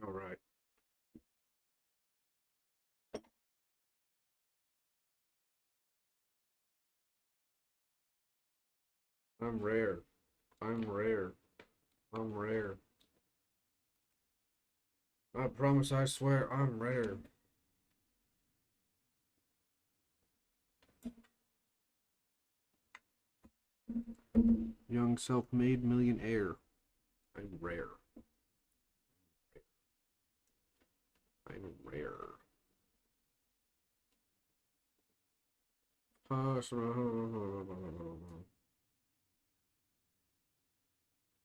All right. I'm rare. I'm rare. I'm rare. I promise, I swear, I'm rare. Young self-made millionaire. I'm rare. I'm rare.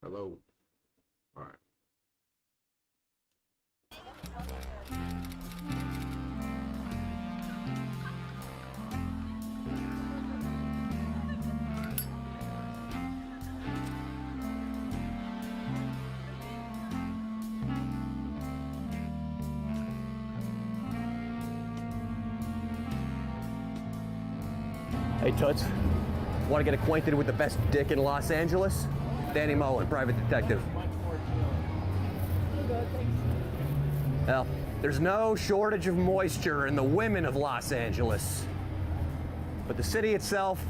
Hello. All right. Hey, Toots. Want to get acquainted with the best dick in Los Angeles? Danny Mullen, private detective. Well, there's no shortage of moisture in the women of Los Angeles. But the city itself,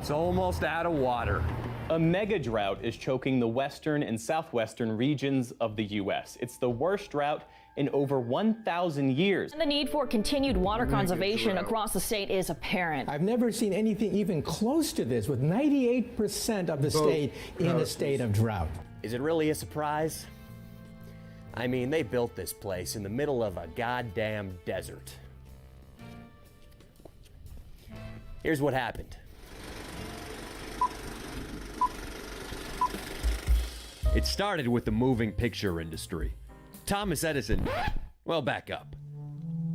it's almost out of water. A mega drought is choking the western and southwestern regions of the U.S. It's the worst drought in over 1,000 years. And the need for continued water conservation across the state is apparent. I've never seen anything even close to this, with 98% of the state in a state of drought. Is it really a surprise? I mean, they built this place in the middle of a goddamn desert. Here's what happened. It started with the moving picture industry. Thomas Edison, well, back up.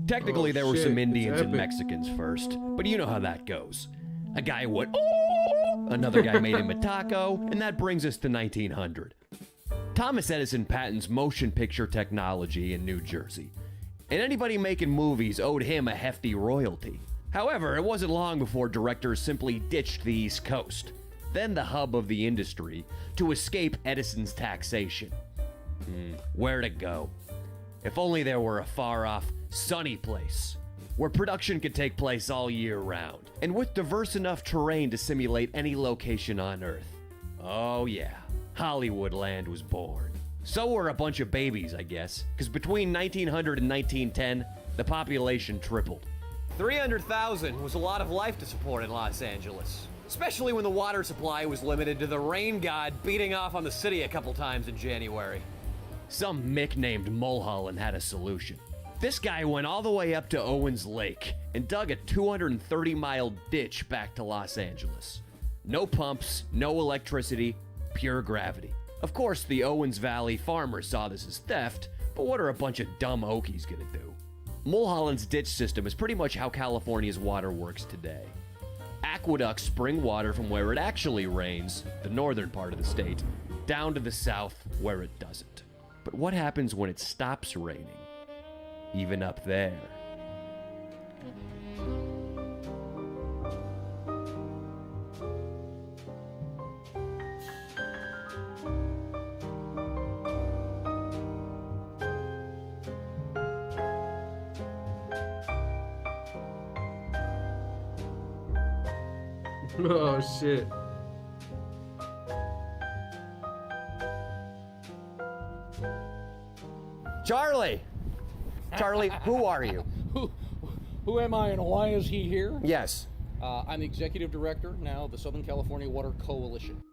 Technically, there were some Indians and Mexicans first, but you know how that goes. A guy went, oh! Another guy made him a taco, and that brings us to 1900. Thomas Edison patents motion picture technology in New Jersey, and anybody making movies owed him a hefty royalty. However, it wasn't long before directors simply ditched the East Coast, then the hub of the industry, to escape Edison's taxation. Where to go? If only there were a far-off, sunny place where production could take place all year round, and with diverse enough terrain to simulate any location on Earth. Oh yeah, Hollywood land was born. So were a bunch of babies, I guess, because between 1900 and 1910, the population tripled. 300,000 was a lot of life to support in Los Angeles, especially when the water supply was limited to the rain god beating off on the city a couple times in January. Some Mick named Mulholland had a solution. This guy went all the way up to Owens Lake and dug a 230-mile ditch back to Los Angeles. No pumps, no electricity, pure gravity. Of course, the Owens Valley farmers saw this as theft, but what are a bunch of dumb Okies gonna do? Mulholland's ditch system is pretty much how California's water works today. Aqueducts spring water from where it actually rains, the northern part of the state, down to the south where it doesn't. But what happens when it stops raining? Even up there. Oh shit. Charlie! Charlie, who are you? Who am I and why is he here? Yes. I'm the executive director now of the Southern California Water Coalition.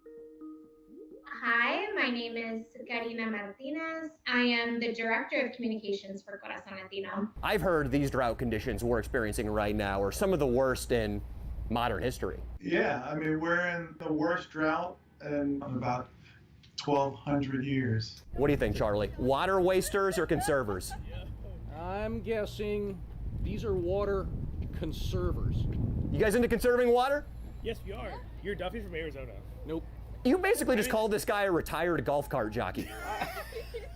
Hi, my name is Karina Martinez. I am the director of communications for Corazon Latino. I've heard these drought conditions we're experiencing right now are some of the worst in modern history. Yeah, I mean, we're in the worst drought in about 1,200 years. What do you think, Charlie? Water wasters or conservers? I'm guessing these are water conservers. You guys into conserving water? Yes, we are. You're Duffy from Arizona. Nope. You basically just called this guy a retired golf cart jockey.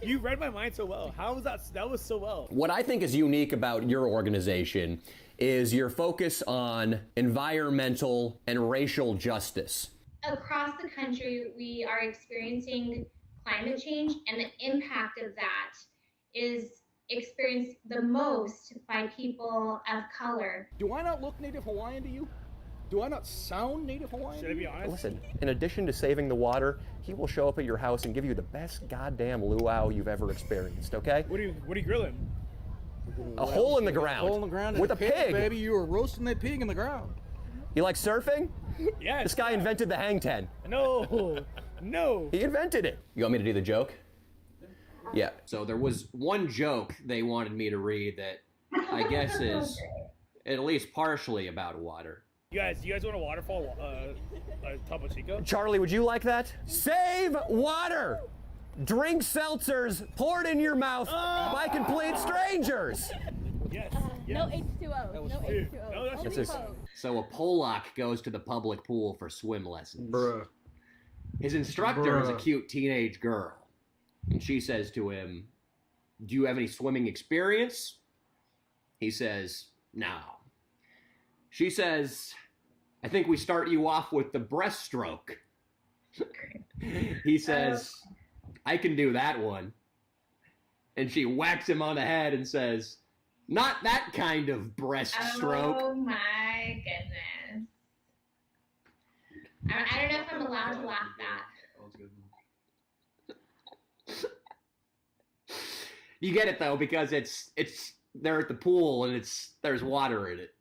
You read my mind so well. How was that? That was so well. What I think is unique about your organization is your focus on environmental and racial justice. Across the country, we are experiencing climate change, and the impact of that is experienced the most by people of color. Do I not look Native Hawaiian to you? Do I not sound Native Hawaiian? Should I be honest? Listen, in addition to saving the water, he will show up at your house and give you the best goddamn luau you've ever experienced, okay? What are you grilling? A hole in the ground. Hole in the ground with and a pig. baby. You were roasting that pig in the ground. You like surfing? Yes. This guy invented the hang ten. No. No. He invented it. You want me to do the joke? Yeah. So there was one joke they wanted me to read that I guess is at least partially about water. You guys want a waterfall Topo Chico? Charlie, would you like that? Save water! Drink seltzers poured in your mouth by complete strangers! Yes. No H2O. No H2O. No, that's Only just- Coke. So a Polak goes to the public pool for swim lessons. Bruh. His instructor is a Bruh. cute teenage girl. And she says to him, "Do you have any swimming experience?" He says, "No." She says, "I think we start you off with the breaststroke." He says, "I can do that one." And she whacks him on the head and says, "Not that kind of breaststroke." Oh my goodness. I don't know if I'm allowed to laugh that. You get it though, because it's they're at the pool and there's water in it.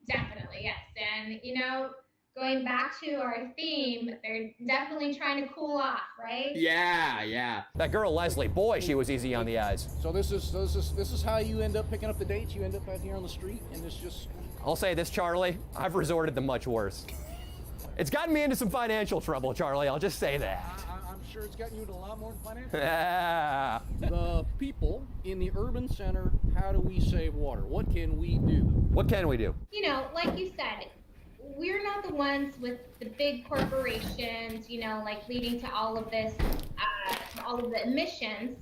Definitely, yes. And, going back to our theme, they're definitely trying to cool off, right? Yeah. That girl Leslie, boy, she was easy on the eyes. So this is how you end up picking up the dates. You end up out here on the street, and it's just. I'll say this, Charlie, I've resorted to much worse. It's gotten me into some financial trouble, Charlie, I'll just say that. I'm sure it's gotten you into a lot more than financial. Yeah. The people in the urban center, how do we save water? What can we do? What can we do? Like you said, we're not the ones with the big corporations, leading to all of this, all of the emissions.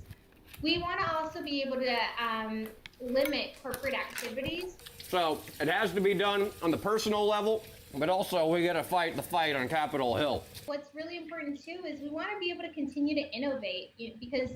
We want to also be able to limit corporate activities. So it has to be done on the personal level, but also we gotta fight the fight on Capitol Hill. What's really important too is we want to be able to continue to innovate, because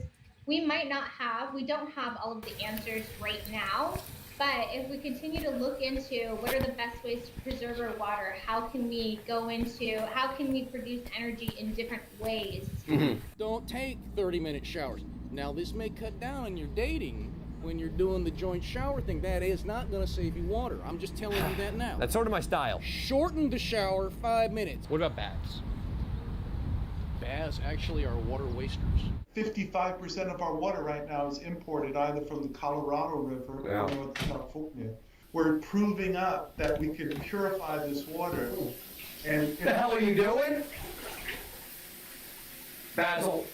we don't have all of the answers right now. But if we continue to look into what are the best ways to preserve our water, how can we produce energy in different ways? Mm-hmm. Don't take 30-minute showers. Now, this may cut down on your dating when you're doing the joint shower thing. That is not going to save you water. I'm just telling you that now. That's sort of my style. Shorten the shower 5 minutes. What about baths? Baths actually are water wasters. 55% of our water right now is imported either from the Colorado River or North California. We're proving up that we can purify this water. And What the hell are you doing? Basil.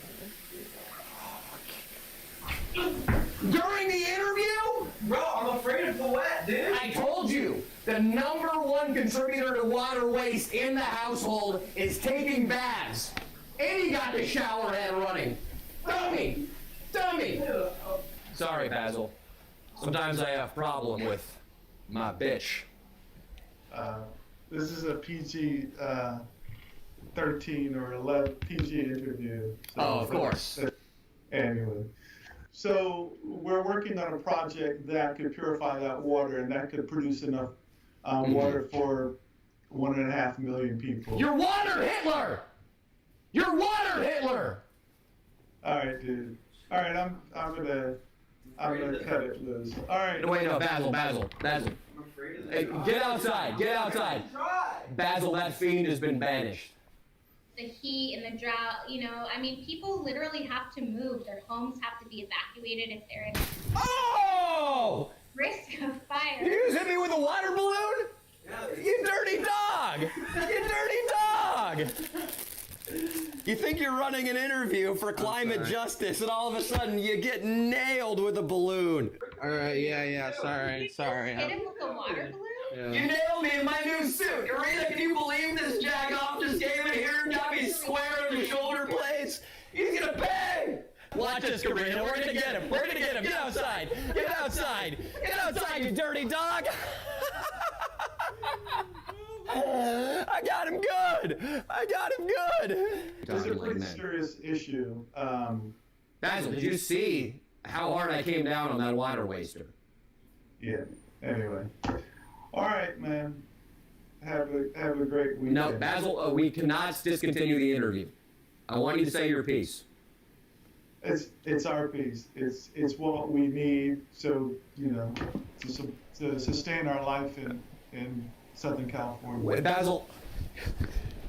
During the interview? Bro, I'm afraid of the wet, dude. I told you, the #1 contributor to water waste in the household is taking baths. And he got the shower head running. Dummy! Sorry, Basil. Sometimes I have problem with my bitch. this is a PG 13 or 11 PG interview. So Of course. Anyway. So we're working on a project that could purify that water and that could produce enough water for 1.5 million people. You're water Hitler! You're water Hitler! All right, dude. All right, I'm gonna cut it loose. All right. Wait, no, Basil. Hey, get outside. Basil, that fiend has been banished. The heat and the drought, people literally have to move. Their homes have to be evacuated if they're in Oh! risk of fire. You just hit me with a water balloon? You dirty dog! You think you're running an interview for climate justice, and all of a sudden you get nailed with a balloon. All right, yeah, sorry. Hit him with a water balloon? You nailed me in my new suit. Karina, can you believe this jagoff just came in here and got me square in the shoulder blades? He's gonna pay! Watch this, Karina. We're gonna get him. Get outside, you dirty dog! I got him good. I got him good. It's a pretty serious issue. Basil, did you see how hard I came down on that water waster? Yeah. Anyway. All right, man. Have a great weekend. No, Basil, we cannot discontinue the interview. I want you to say your piece. It's our piece. It's what we need. So to sustain our life in Southern California. Wait, Basil.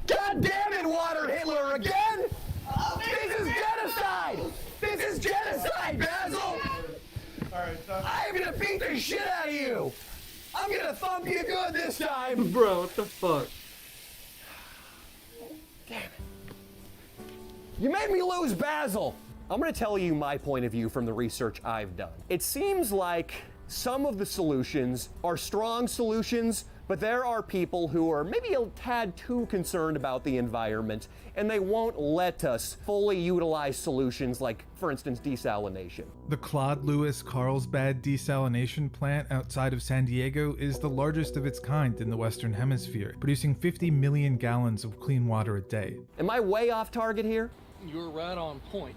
God damn it, Water Hitler again! This is genocide! This is genocide, Basil! All right, I'm gonna beat the shit out of you! I'm gonna thump you good this time! Bro, what the fuck? Damn it. You made me lose Basil! I'm gonna tell you my point of view from the research I've done. It seems like some of the solutions are strong solutions, but there are people who are maybe a tad too concerned about the environment, and they won't let us fully utilize solutions like, for instance, desalination. The Claude Lewis Carlsbad desalination plant outside of San Diego is the largest of its kind in the Western Hemisphere, producing 50 million gallons of clean water a day. Am I way off target here? You're right on point.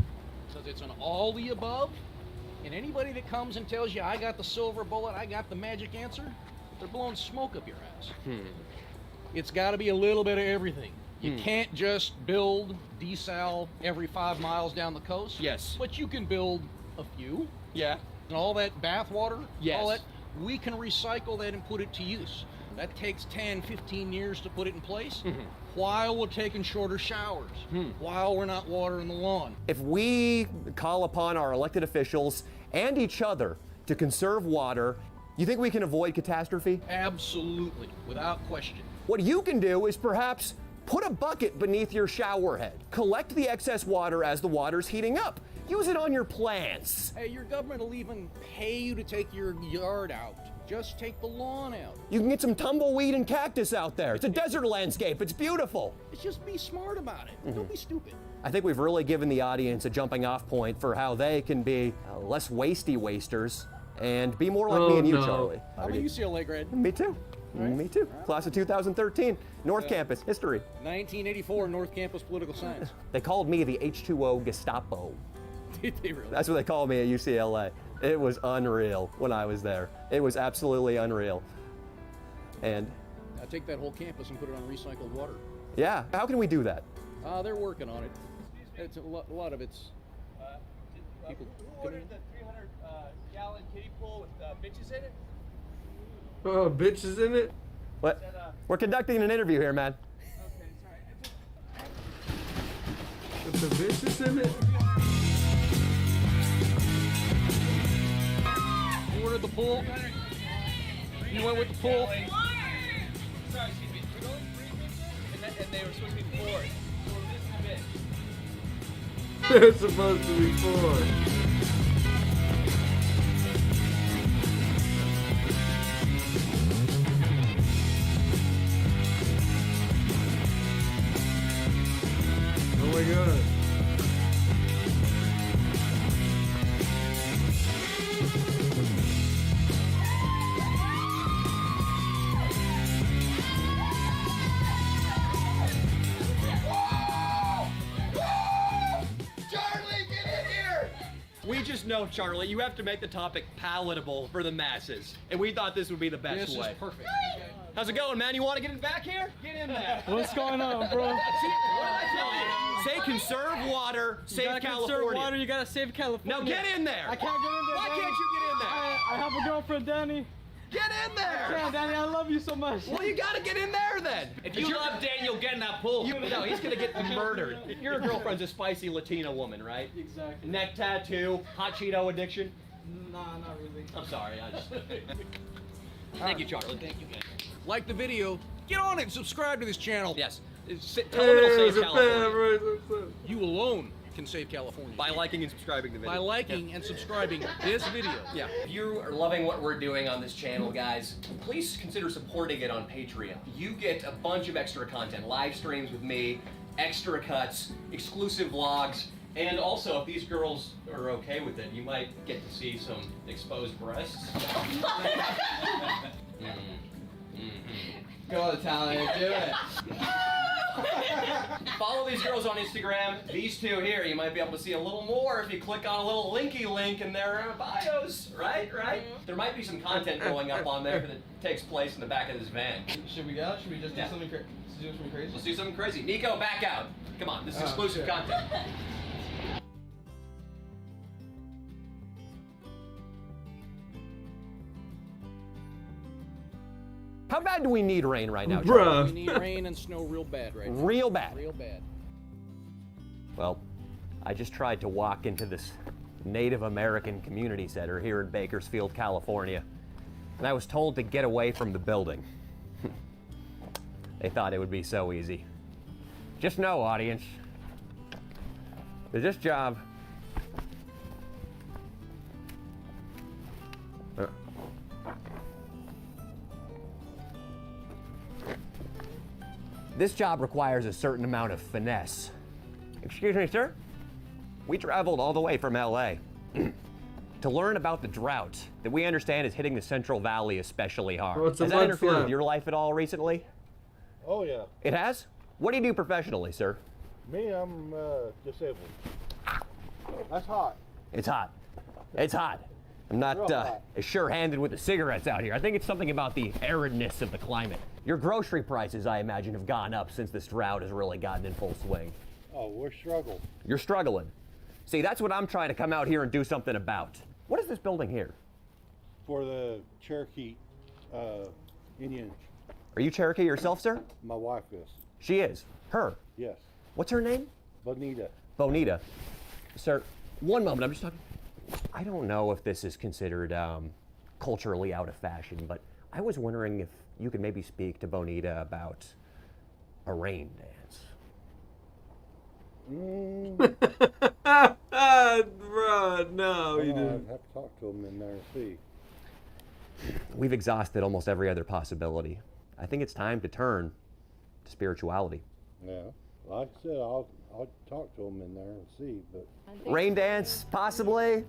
Because it's an all the above, and anybody that comes and tells you I got the silver bullet, I got the magic answer, they're blowing smoke up your ass. It's got to be a little bit of everything. You can't just build desal every 5 miles down the coast. Yes. But you can build a few. Yeah. And all that bath water, yes. all that, we can recycle that and put it to use. That takes 10, 15 years to put it in place, while we're taking shorter showers, while we're not watering the lawn. If we call upon our elected officials and each other to conserve water, you think we can avoid catastrophe? Absolutely, without question. What you can do is perhaps put a bucket beneath your shower head. Collect the excess water as the water's heating up. Use it on your plants. Hey, your government will even pay you to take your yard out. Just take the lawn out. You can get some tumbleweed and cactus out there. It's a desert landscape. It's beautiful. It's just be smart about it. Don't be stupid. I think we've really given the audience a jumping off point for how they can be less wasty wasters and be more like me and you, Charlie. I'm a UCLA grad. Me too. Right. Me too. Class of 2013, North Campus, history. 1984, North Campus Political Science. They called me the H2O Gestapo. Did they really? That's what they called me at UCLA. It was unreal when I was there. It was absolutely unreal. And I take that whole campus and put it on recycled water. Yeah, how can we do that? They're working on it. It's a lot of it's people. Who ordered the 300-gallon kiddie pool with bitches in it? Oh, bitches in it? What? We're conducting an interview here, man. Okay, sorry. With the bitches in it? You ordered the pool? You went with the pool? Sorry, excuse me. We're going 3 bitches, and they were supposed to be 4. So this is a bitch. They're supposed to be 4. Oh my god. We just know, Charlie, you have to make the topic palatable for the masses. And we thought this would be the best This way. is perfect. How's it going, man? You want to get in back here? Get in there. What's going on, bro? See, what did I tell you? Say conserve water, save California. Conserve water, you gotta save California. Now get in there. I can't get in there. Why Danny. can't you get in there? I have a girlfriend, Danny. Get in there. Yeah, Danny, I love you so much. Well, you gotta get in there then. If you love Daniel, get in that pool. No, he's gonna get murdered. Your girlfriend's a spicy Latina woman, right? Exactly. Neck tattoo, hot Cheeto addiction. Nah, not really. I'm sorry, I just... Thank you, Charlie. Thank you, guys. Like the video, get on it and subscribe to this channel. Yes. Tell them it'll save California. You alone can save California. By liking and subscribing to the video. By liking and subscribing this video. Yeah. If you are loving what we're doing on this channel, guys, please consider supporting it on Patreon. You get a bunch of extra content, live streams with me, extra cuts, exclusive vlogs, and also, if these girls are okay with it, you might get to see some exposed breasts. Go on, Italian, do it. Follow these girls on Instagram. These two here, you might be able to see a little more if you click on a little linky link in their bios, right? There might be some content going up on there that takes place in the back of this van. Should we go? Should we just do something crazy? Let's do something crazy. Nico, back out. Come on, this is exclusive content. How bad do we need rain right now, Charlie? We need rain and snow real bad right now. Real bad. Real bad. Well, I just tried to walk into this Native American community center here in Bakersfield, California, and I was told to get away from the building. They thought it would be so easy. Just know, audience, that this job requires a certain amount of finesse. Excuse me, sir? We traveled all the way from LA to learn about the drought that we understand is hitting the Central Valley especially hard. Oh, it's a Has that mud interfered flap. with your life at all recently? Oh, yeah. It has? What do you do professionally, sir? Me, I'm disabled. That's hot. It's hot. It's hot. I'm not Real hot. as sure-handed with the cigarettes out here. I think it's something about the aridness of the climate. Your grocery prices, I imagine, have gone up since this drought has really gotten in full swing. Oh, we're struggling. You're struggling. See, that's what I'm trying to come out here and do something about. What is this building here? For the Cherokee Indian. Are you Cherokee yourself, sir? My wife is. She is. Her. Yes. What's her name? Bonita. Bonita. Sir, one moment, I'm just talking. I don't know if this is considered culturally out of fashion, but I was wondering if you could maybe speak to Bonita about a rain dance. Bro, no, you I'd didn't. have to talk to him in there and see. We've exhausted almost every other possibility. I think it's time to turn to spirituality. Yeah. Like I said, I'll talk to him in there and see, but. Rain dance, possibly?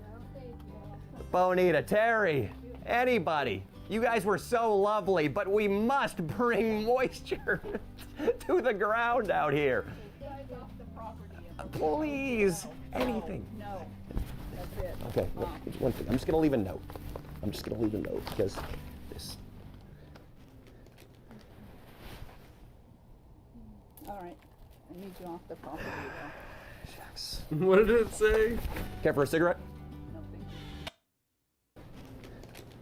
Bonita, Terry, anybody. You guys were so lovely, but we must bring moisture to the ground out here. Please, anything. No, that's it. Okay, one thing. I'm just gonna leave a note. Because this. All right, I need you off the property though. Shucks. What did it say? Care for a cigarette? No, thank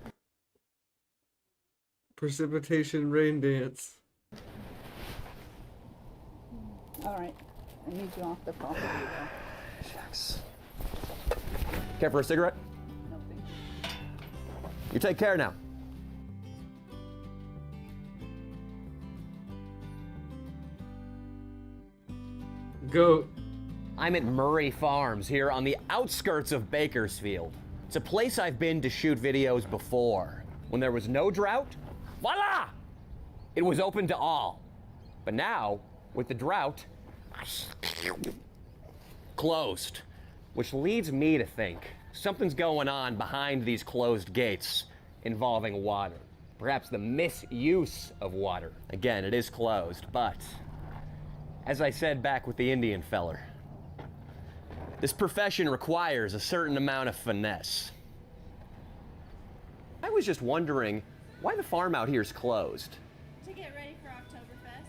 you. Precipitation rain dance. All right, I need you off the property though. Shucks. Care for a cigarette? No, thank you. You take care now. Goat. I'm at Murray Farms here on the outskirts of Bakersfield. It's a place I've been to shoot videos before. When there was no drought, voila! It was open to all. But now, with the drought, closed. Which leads me to think something's going on behind these closed gates involving water. Perhaps the misuse of water. Again, it is closed, but as I said back with the Indian feller, this profession requires a certain amount of finesse. I was just wondering why the farm out here is closed. To get ready for Oktoberfest.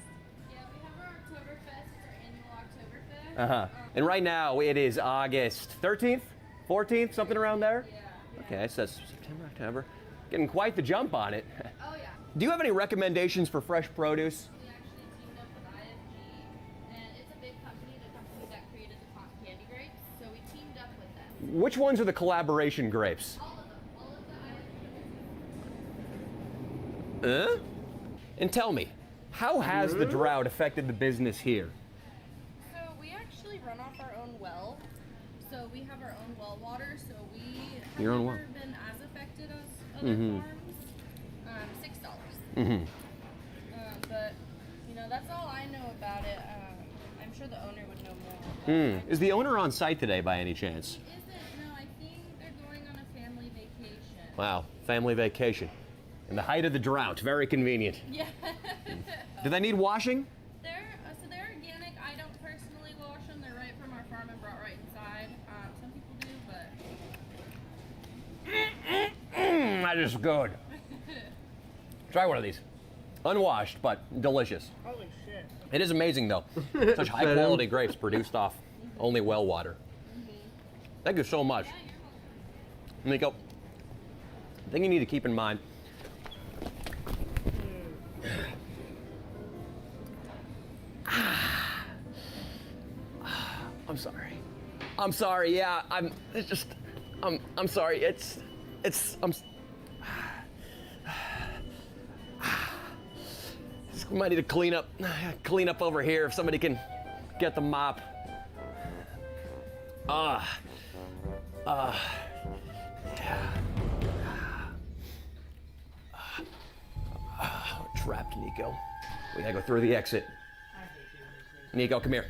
Yeah, we have our Oktoberfest. It's our annual Oktoberfest. And right now it is August 13th, 14th, something around there? Yeah. Okay, it says September, October. Getting quite the jump on it. Oh, yeah. Do you have any recommendations for fresh produce? We actually teamed up with IFG, and it's a big company, the company that created the cotton candy grapes. So we teamed up with them. Which ones are the collaboration grapes? All of them. All of the IFG. And tell me, how has the drought affected the business here? So we actually run off our own well. So we have our own well water. So we have Your own never well. been as affected as other farms. $6. But you know, that's all I know about it. I'm sure the owner would know more. Is the owner on site today by any chance? No, I think they're going on a family vacation. Wow, family vacation. In the height of the drought, very convenient. Yeah. Do they need washing? So they're organic. I don't personally wash them. They're right from our farm and brought right inside. Some people do, but That is good. Try one of these. Unwashed, but delicious. Holy shit. It is amazing, though. Such high quality grapes produced off only well water. Thank you so much. Nico, the thing you need to keep in mind. I'm sorry. I'm sorry. Yeah, I'm sorry. We might need to clean up over here if somebody can get the mop. Trapped, Nico. We gotta go through the exit. Nico, come here.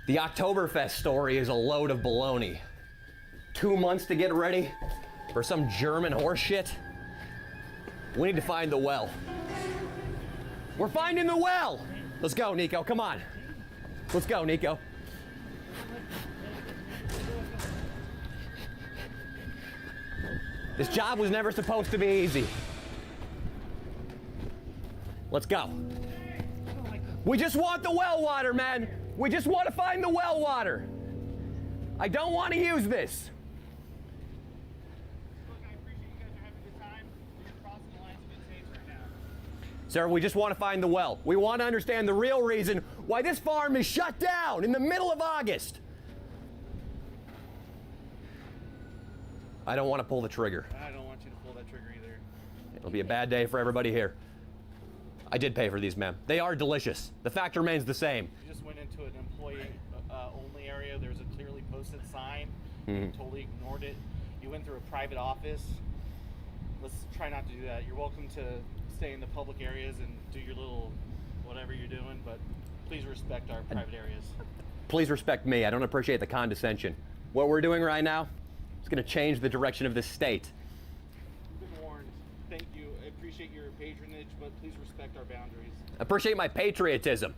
The Oktoberfest story is a load of baloney. 2 months to get ready for some German horse shit? We need to find the well. We're finding the well! Let's go, Nico, come on. Let's go, Nico. This job was never supposed to be easy. Let's go. We just want the well water, man. We just want to find the well water. I don't want to use this. Sir, we just want to find the well. We want to understand the real reason why this farm is shut down in the middle of August. I don't want to pull the trigger. I don't want you to pull that trigger either. It'll be a bad day for everybody here. I did pay for these, ma'am. They are delicious. The fact remains the same. You just went into an employee-only area. There's a clearly posted sign. Mhm. You totally ignored it. You went through a private office. Let's try not to do that. You're welcome to stay in the public areas and do your little whatever you're doing, but please respect our private areas. Please respect me. I don't appreciate the condescension. What we're doing right now is going to change the direction of this state. You've been warned. Thank you. I appreciate your patronage, but please respect our boundaries. Appreciate my patriotism.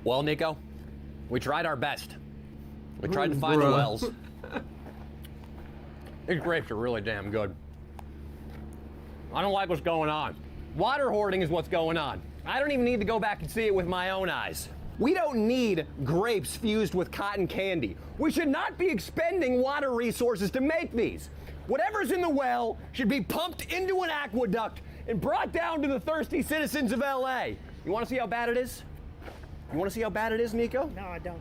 Well, Nico, we tried our best. We tried to find the wells. These grapes are really damn good. I don't like what's going on. Water hoarding is what's going on. I don't even need to go back and see it with my own eyes. We don't need grapes fused with cotton candy. We should not be expending water resources to make these. Whatever's in the well should be pumped into an aqueduct and brought down to the thirsty citizens of LA. You want to see how bad it is? You want to see how bad it is, Nico? No, I don't.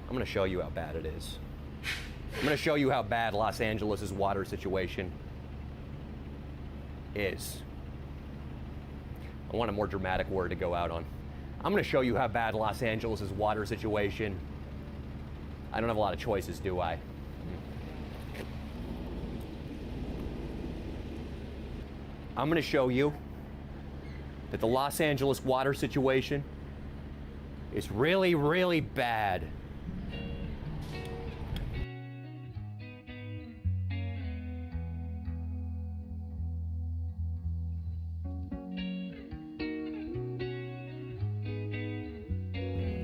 I'm going to show you how bad it is. I'm going to show you how bad Los Angeles' water situation is. I want a more dramatic word to go out on. I'm going to show you how bad Los Angeles' water situation. I don't have a lot of choices, do I? I'm going to show you that the Los Angeles water situation is really, really bad.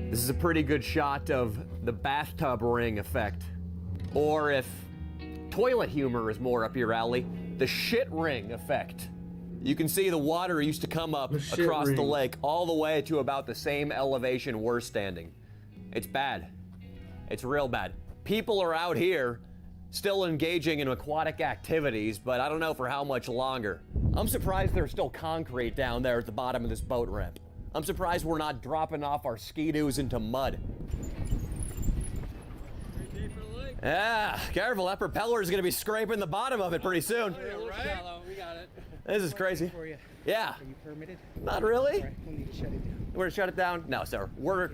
This is a pretty good shot of the bathtub ring effect. Or if toilet humor is more up your alley, the shit ring effect. You can see the water used to come up across the lake all the way to about the same elevation we're standing. It's bad. It's real bad. People are out here still engaging in aquatic activities, but I don't know for how much longer. I'm surprised there's still concrete down there at the bottom of this boat ramp. I'm surprised we're not dropping off our ski-doos into mud. Yeah, careful, that propeller is gonna be scraping the bottom of it pretty soon. Shallow. We got it. This is crazy. Yeah. Are you permitted? Not really. Right, we need to shut it down. We're gonna shut it down? No, sir. We're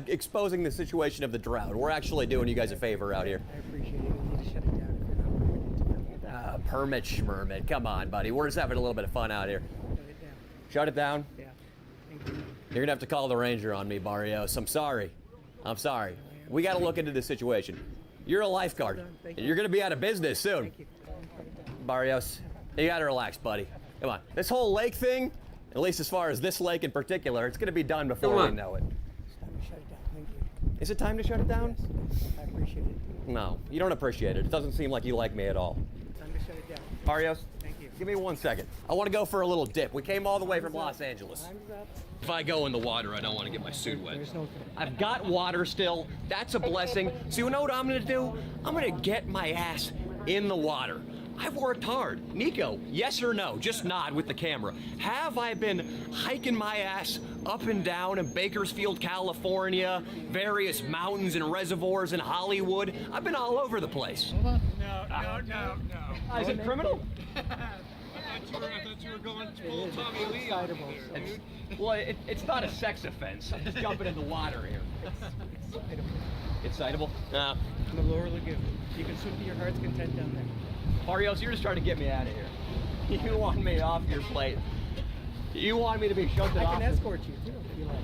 exposing the situation of the drought. We're actually doing you guys a favor out here. I appreciate it. We need to shut it down if you're not permitted. Permit schmermit. Come on, buddy. We're just having a little bit of fun out here. Shut it down. Shut it down? Yeah. Thank you. You're gonna have to call the ranger on me, Barrios. I'm sorry. I'm sorry. We got to look into this situation. You're a lifeguard, and you're going to be out of business soon. Barrios, you got to relax, buddy. Come on. This whole lake thing, at least as far as this lake in particular, it's going to be done before we know it. It's time to shut it down. Thank you. Is it time to shut it down? Yes, I appreciate it. No, you don't appreciate it. It doesn't seem like you like me at all. Time to shut it down. Barrios, thank you. Give me 1 second. I want to go for a little dip. We came all the way from Los Angeles. Time's up. If I go in the water, I don't want to get my suit wet. There's no... I've got water still. That's a blessing. So you know what I'm going to do? I'm going to get my ass in the water. I've worked hard. Nico, yes or no? Just nod with the camera. Have I been hiking my ass up and down in Bakersfield, California, various mountains and reservoirs in Hollywood? I've been all over the place. No. Is it criminal? I thought you were going full Tommy Lee. Well, it's not a sex offense. I'm just jumping in the water here. It's citable. On the lower lagoon. You can swim to your heart's content down there. Barrios, you're just trying to get me out of here. You want me off your plate. You want me to be shunted off. I can escort you too if you like.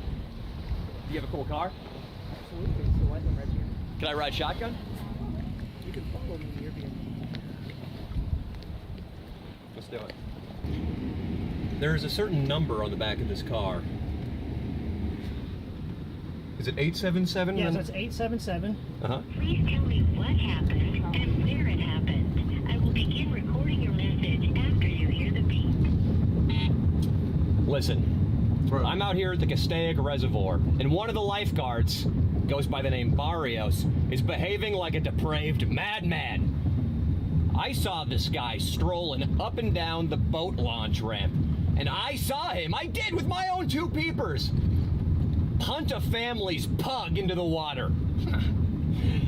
Do you have a cool car? Absolutely. It's the white one right here. Can I ride shotgun? You can follow me in your vehicle. Let's do it. There is a certain number on the back of this car. Is it 877? Yes, that's 877. Uh-huh. Please tell me what happened and where it happened. I will begin recording your message after you hear the beep. Listen, I'm out here at the Castaic Reservoir, and one of the lifeguards, goes by the name Barrios, is behaving like a depraved madman. I saw this guy strolling up and down the boat launch ramp, and I saw him, I did with my own 2 peepers, punt a family's pug into the water.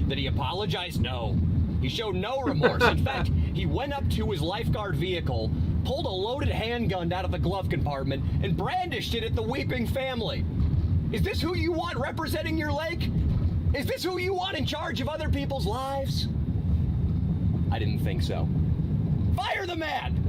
Did he apologize? No. He showed no remorse. In fact, he went up to his lifeguard vehicle, pulled a loaded handgun out of the glove compartment, and brandished it at the weeping family. Is this who you want representing your lake? Is this who you want in charge of other people's lives? I didn't think so. Fire the man!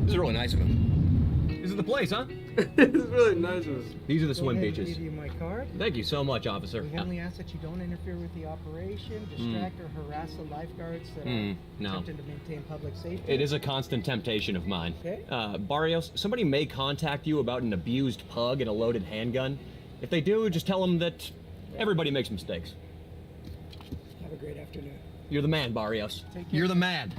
This is really nice of him. This is the place, huh? It's really nice of us. These are the Go swim ahead and beaches. give you my card. Thank you so much, officer. We only ask that you don't interfere with the operation, distract or harass the lifeguards that are no. attempting to maintain public safety. It is a constant temptation of mine. Okay. Barrios, somebody may contact you about an abused pug and a loaded handgun. If they do, just tell them that everybody makes mistakes. Have a great afternoon. You're the man, Barrios. Take care. You're the man.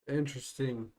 Interesting.